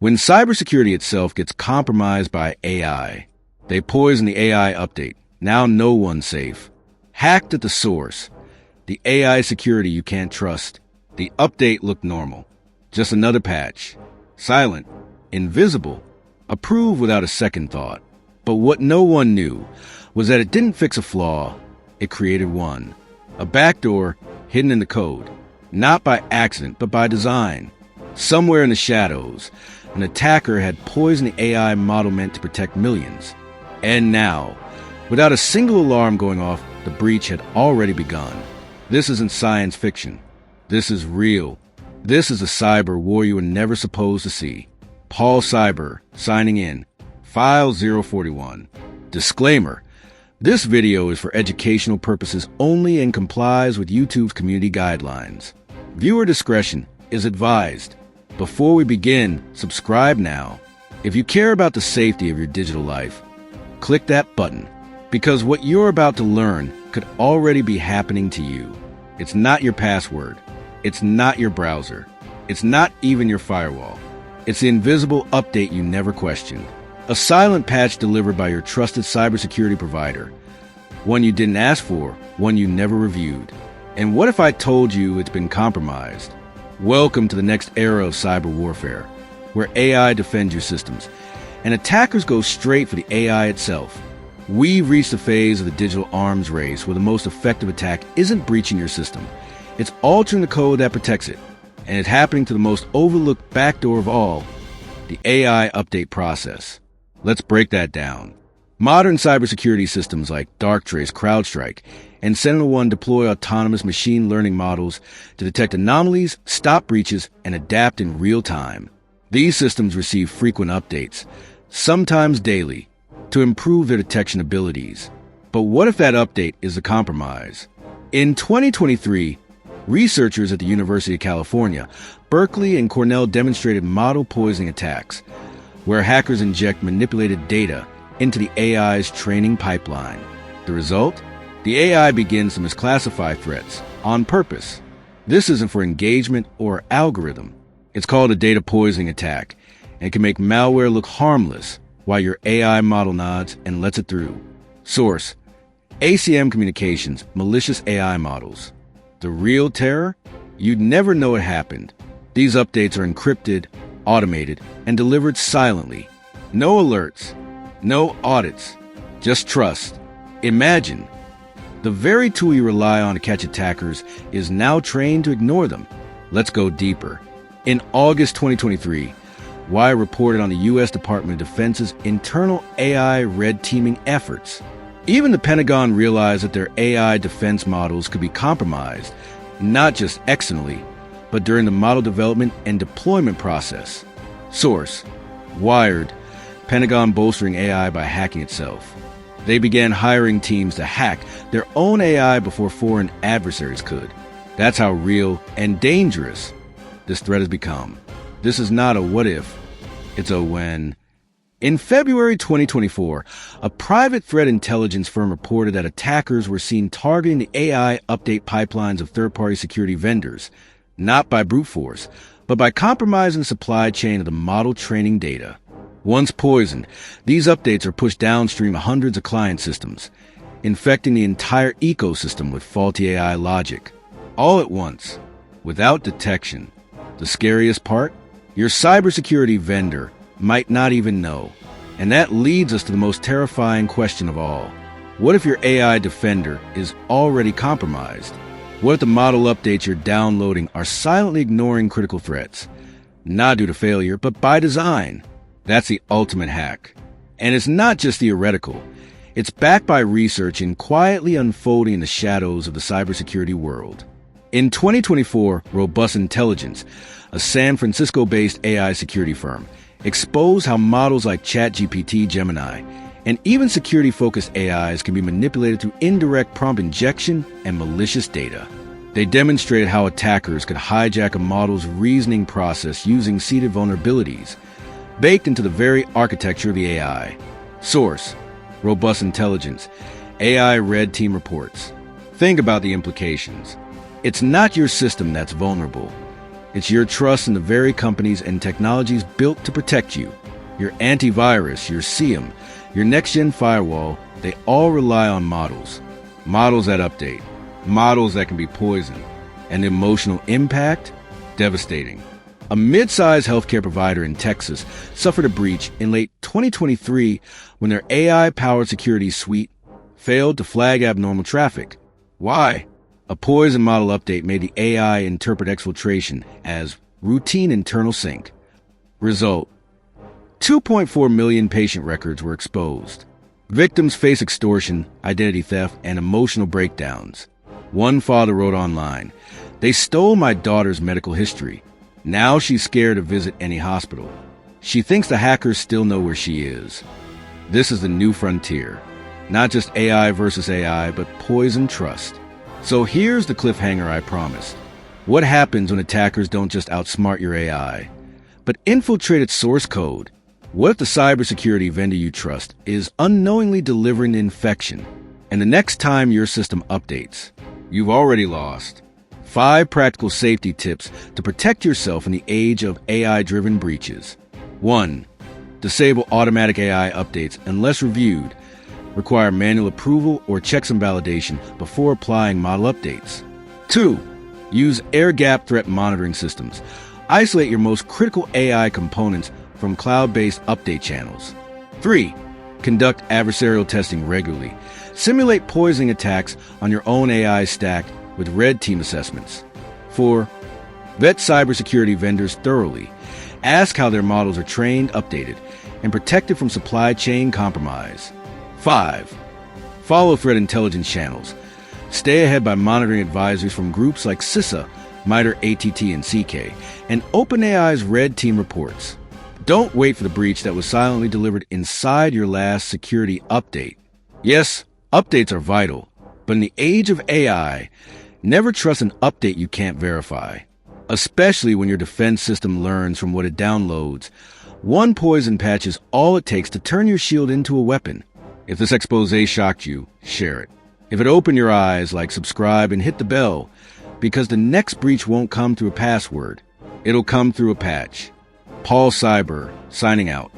When cybersecurity itself gets compromised by AI, they poison the AI update. Now no one's safe. Hacked at the source. The AI security you can't trust. The update looked normal. Just another patch. Silent. Invisible. Approved without a second thought. But what no one knew was that it didn't fix a flaw. It created one. A backdoor hidden in the code. Not by accident, but by design. Somewhere in the shadows, an attacker had poisoned the AI model meant to protect millions. And now, without a single alarm going off, the breach had already begun. This isn't science fiction. This is real. This is a cyber war you were never supposed to see. Paul Cyber, signing in. File 041. Disclaimer. This video is for educational purposes only and complies with YouTube's community guidelines. Viewer discretion is advised. Before we begin, subscribe now. If you care about the safety of your digital life, click that button, because what you're about to learn could already be happening to you. It's not your password. It's not your browser. It's not even your firewall. It's the invisible update you never questioned. A silent patch delivered by your trusted cybersecurity provider. One you didn't ask for, one you never reviewed. And what if I told you it's been compromised? Welcome to the next era of cyber warfare, where AI defends your systems, and attackers go straight for the AI itself. We've reached a phase of the digital arms race where the most effective attack isn't breaching your system. It's altering the code that protects it, and it's happening to the most overlooked backdoor of all, the AI update process. Let's break that down. Modern cybersecurity systems like Darktrace, CrowdStrike, and SentinelOne deploy autonomous machine learning models to detect anomalies, stop breaches, and adapt in real time. These systems receive frequent updates, sometimes daily, to improve their detection abilities. But what if that update is a compromise? In 2023, researchers at the University of California, Berkeley, and Cornell demonstrated model poisoning attacks, where hackers inject manipulated data into the AI's training pipeline. The result? The AI begins to misclassify threats on purpose. This isn't for engagement or algorithm. It's called a data poisoning attack, and can make malware look harmless while your AI model nods and lets it through. Source: ACM Communications, malicious AI models. The real terror? You'd never know it happened. These updates are encrypted, automated, and delivered silently. No alerts, no audits, just trust. Imagine. The very tool you rely on to catch attackers is now trained to ignore them. Let's go deeper. In August 2023, Wire reported on the U.S. Department of Defense's internal AI red teaming efforts. Even the Pentagon realized that their AI defense models could be compromised, not just externally, but during the model development and deployment process. Source: Wired, Pentagon bolstering AI by hacking itself. They began hiring teams to hack their own AI before foreign adversaries could. That's how real and dangerous this threat has become. This is not a what if, it's a when. In February 2024, a private threat intelligence firm reported that attackers were seen targeting the AI update pipelines of third-party security vendors, not by brute force, but by compromising the supply chain of the model training data. Once poisoned, these updates are pushed downstream of hundreds of client systems, infecting the entire ecosystem with faulty AI logic, all at once, without detection. The scariest part? Your cybersecurity vendor might not even know. And that leads us to the most terrifying question of all. What if your AI defender is already compromised? What if the model updates you're downloading are silently ignoring critical threats? Not due to failure, but by design. That's the ultimate hack. And it's not just theoretical. It's backed by research and quietly unfolding in the shadows of the cybersecurity world. In 2024, Robust Intelligence, a San Francisco-based AI security firm, exposed how models like ChatGPT, Gemini, and even security-focused AIs can be manipulated through indirect prompt injection and malicious data. They demonstrated how attackers could hijack a model's reasoning process using seeded vulnerabilities, baked into the very architecture of the AI. Source: Robust Intelligence, AI Red Team reports. Think about the implications. It's not your system that's vulnerable. It's your trust in the very companies and technologies built to protect you. Your antivirus, your SIEM, your next-gen firewall, they all rely on models. Models that update. Models that can be poisoned. And the emotional impact? Devastating. A mid-sized healthcare provider in Texas suffered a breach in late 2023 when their AI-powered security suite failed to flag abnormal traffic. Why? A poison model update made the AI interpret exfiltration as routine internal sync. Result: 2.4 million patient records were exposed. Victims face extortion, identity theft, and emotional breakdowns. One father wrote online, "They stole my daughter's medical history. Now she's scared to visit any hospital. She thinks the hackers still know where she is." This is the new frontier. Not just AI versus AI, but poison trust. So here's the cliffhanger I promised. What happens when attackers don't just outsmart your AI, but infiltrate its source code? What if the cybersecurity vendor you trust is unknowingly delivering the infection, and the next time your system updates, you've already lost? 5 practical safety tips to protect yourself in the age of AI-driven breaches. 1. Disable automatic AI updates unless reviewed. Require manual approval or checks and validation before applying model updates. 2. Use air-gap threat monitoring systems. Isolate your most critical AI components from cloud-based update channels. 3. Conduct adversarial testing regularly. Simulate poisoning attacks on your own AI stack with red team assessments. 4. Vet cybersecurity vendors thoroughly. Ask how their models are trained, updated, and protected from supply chain compromise. 5. Follow threat intelligence channels. Stay ahead by monitoring advisories from groups like CISA, MITRE ATT, and CK, and OpenAI's red team reports. Don't wait for the breach that was silently delivered inside your last security update. Yes, updates are vital, but in the age of AI, never trust an update you can't verify, especially when your defense system learns from what it downloads. One poison patch is all it takes to turn your shield into a weapon. If this exposé shocked you, share it. If it opened your eyes, subscribe, and hit the bell, because the next breach won't come through a password. It'll come through a patch. Paul Cyber, signing out.